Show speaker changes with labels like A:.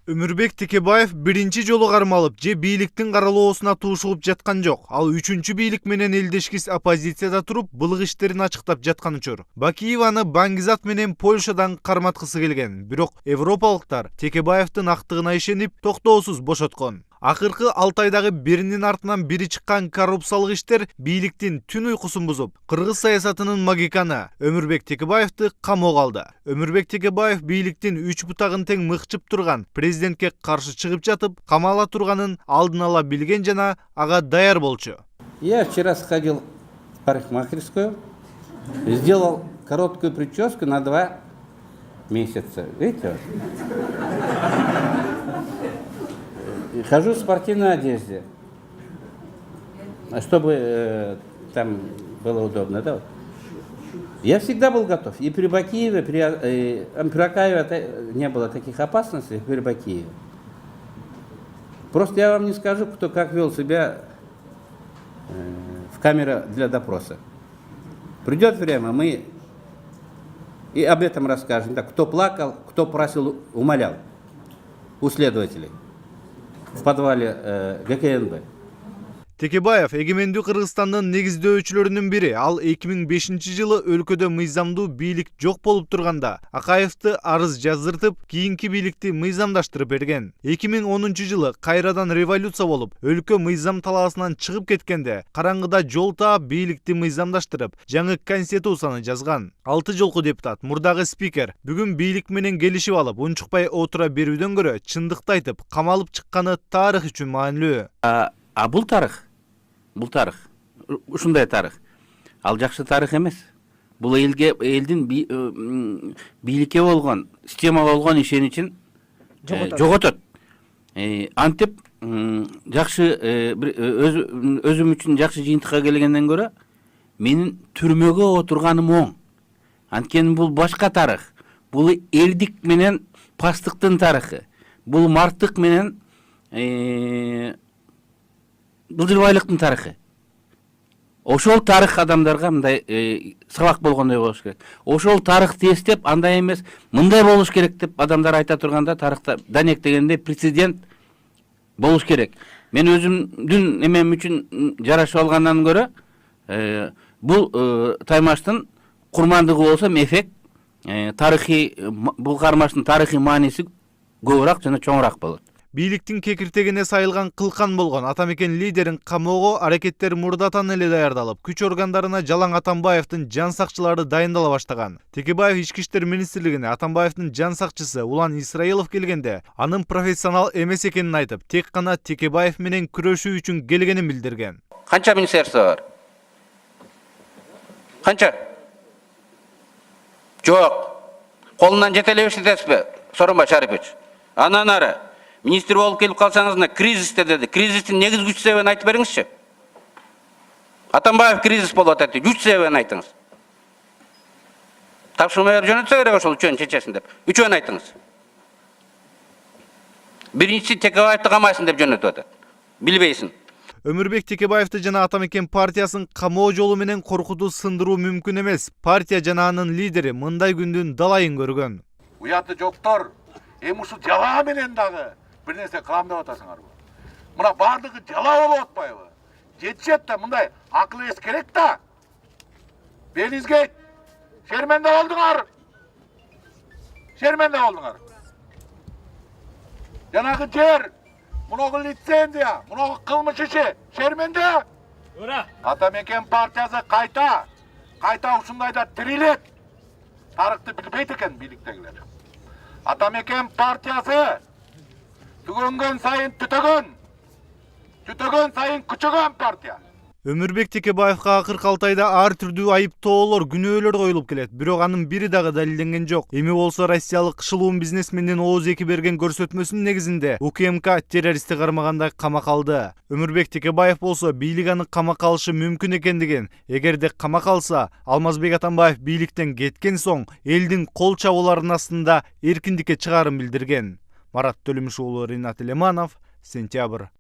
A: Өмүрбек Текебаев биринчи жолу кармалып же бийликтин каралоосуна туушугуп жаткан жок. Ал үчүнчү бийлик менен элдешкис оппозицияда туруп, былык иштерин ачыктап жаткан учур. Бакиеваны Баңгизат менен Польшадан карматкысы келген. Бирок европалыктар Текебаевдин актыгына ишенип, токтоосуз бошоткон. Акыркы 6 айдагы биринин артынан бири чыккан коррупциялык иштер бийликтин түн уйкусун бузуп, кыргыз саясатынын магиканы Өмүрбек Текебаевди камоого алды. Өмүрбек Текебаев бийликтин 3 бутагын тең мыкчып турган президентке каршы чыгып жатып, камала турганын алдын ала билген жана ага даяр болчу.
B: Я вчера сходил в парикмахерскую, сделал короткую прическу на 2 месяца. Видите? Хожу в спортивной одежде, чтобы там было удобно. Да? Я всегда был готов. И при Бакиеве, при Акаеве не было таких опасностей, при Бакиеве. Просто я вам не скажу, кто как вел себя в камере для допроса. Придет время, мы и об этом расскажем. Так, кто плакал, кто просил, умолял у следователей в подвале ГКНБ.
A: Текебаев эгемендүү Кыргызстандын негиздөөчүлөрүнүн бири. Ал 2005-жылы өлкөдө мыйзамдуу бийлик жок болуп турганда Акаевди арыз жаздыртып, кийинки бийликти мыйзамдаштырып берген. 2010-жылы кайрадан революция болуп, өлкө мыйзам талаасынан чыгып кеткенде, караңгыда жол таап бийликти мыйзамдаштырып, жаңы конституцияны жазган. 6 жолку депутат, мурдагы спикер бүгүн бийлик менен келишип алып, унчукпай отура берүүдөн көрө чындыкты айтып, камалып чыкканы тарых үчүн маанилүү.
B: Бул тарых, ушундай тарых. Ал жакшы тарых эмес. Бул элдин бийликке болгон, системага болгон ишеничин жоготот. Антип жакшы өзүм үчүн жакшы жыйынтыкка келгенден көрө менин түрмөгө отурганым оң. Анткени бул башка тарых. Бул элдик менен пастыктын тарыхы. Бул мартык менен былжырбайлыктын тарыхы. Ошол тарых адамдарга мындай сабак болгондой болуш керек. Ошол тарыхты эстеп, андай эмес, мындай болуш керек деп адамдар айта турганда, тарыхта данек дегенде прецедент болуш керек. Мен өзүмдүн эмем үчүн жарашып алгандан көрө бул таймаштын курмандыгы болсом эффект тарыхый, бул кармаштын тарыхый мааниси көбүрөөк жана чоңураак болот.
A: Бийликтин кекиртегине сайылган кылкан болгон Атамекен лидерин камоого аракеттер мурдатан эле даярдалып, күч органдарына Жалаң Атамбаевдин жан сакчылары дайындала баштаган. Текебаев Ички иштер министрлигине Атамбаевдин жан сакчысы Улан Исраилов келгенде, анын профессионал эмес экенин айтып, тек гана Текебаев менен күрөшүү үчүн келгенин билдирген.
B: Канча министерство бар? Канча? Жок. Колунан жетелеп иштетесизби? Сооронбай Шарипович. Анан ары министр болуп келип калсаңыз, кризисте деди. Кризистин негизги 3 себебин айтып бериңизчи. Атамбаев кризис болуп атат деп 3 себебин айтыңыз. Тапшырма берип жөнөтсө керек ошол үчөөнүн чечесин деп. Үчөөнүн айтыңыз. Биринчиси Текебаевди камайсың деп жөнөтүп атат. Билбейсиң.
A: Өмүрбек Текебаевди жана Атамекен партиясын камоо жолу менен коркутуу сындыруу мүмкүн эмес. Партия жана анын лидери мындай күндүн далайын көргөн.
C: Уяты жоктор, эми ушул жала менен дагы бир нерсе кылам деп атасыңарбы? Мына бардыгы жала болуп атпайбы? Жетишет да, мындай акыл эс керек да. Белиңизге шерменде болдуңар. Шерменде болдуңар. Жанагы жер, мунагы лицензия, мунагы кылмыш иши шерменде. Атамекен партиясы кайта ушундайда тирилет. Тарыхты билбейт экен бийликтегилер. Атамекен партиясы түгөнгөн сайын түтөгөн сайын күчөгөн партия.
A: Өмүрбек Текебаевга акыркы 6 айда ар түрдүү айыптоолор, күнөөлөр коюлуп келет. Бирок анын бири дагы далилденген жок. Эми болсо россиялык кышылуун бизнесмендин ооз эки берген көрсөтмөсүнүн негизинде УКМК террористти кармаганда камакка алды. Өмүрбек Текебаев болсо бийлик аны камакка алышы мүмкүн экендигин, эгерде камакка алса, Алмазбек Атамбаев бийликтен кеткен соң элдин кол чабууларынын астында эркиндикке чыгаарын билдирген. Марат Төлөмүш уулу, Ринат Элеманов, Сентябрь.